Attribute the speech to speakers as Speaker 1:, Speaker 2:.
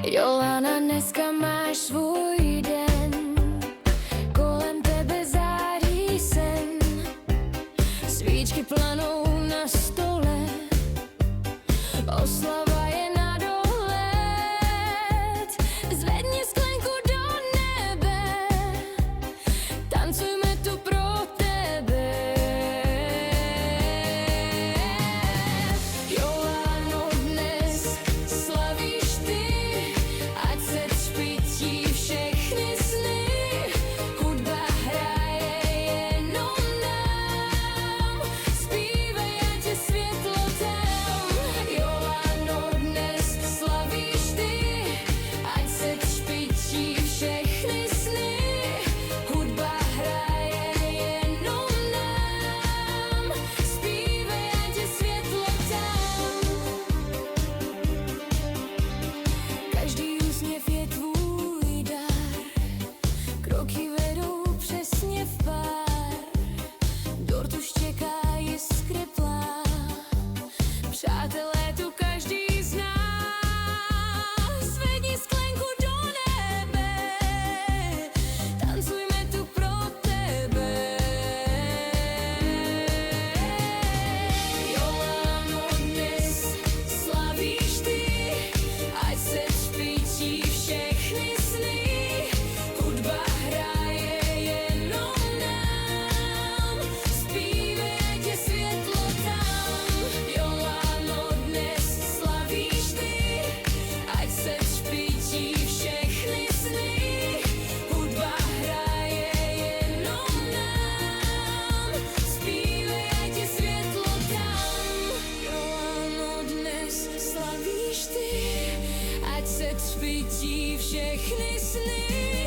Speaker 1: Jolana, dneska máš svůj den, kolem tebe září sen, svíčky planou na stole, oslava je na dohled. Zvedni sklenku do nebe, tancujme tu pro tebe. Jolano, dnes slavíš ty, ať se třpytí všechny sny. Hudba hraje jenom nám, zpívej, ať je světlo tam. Jolano, dnes slavíš ty, ať se třpytí všechny sny. Hudba hraje jenom nám, zpívej, ať je světlo tam. Každý úsměv je tvůj dar, kroky vedou přesně v pár. Dort už čeká jiskry plán, přátelé tu každý z nás. Zvedni sklenku do nebe, tancujme tu pro tebe. Jolano, dnes slavíš ty, ať se třpytí všechny sny. Hudba hraje jenom nám, zpívej, ať je světlo tam. Jolano, dnes slavíš ty, ať se třpytí všechny sny. Hudba hraje jenom nám, zpívej, ať je světlo tam. Jolano, dnes slavíš ty, ať se třpytí všechny sny.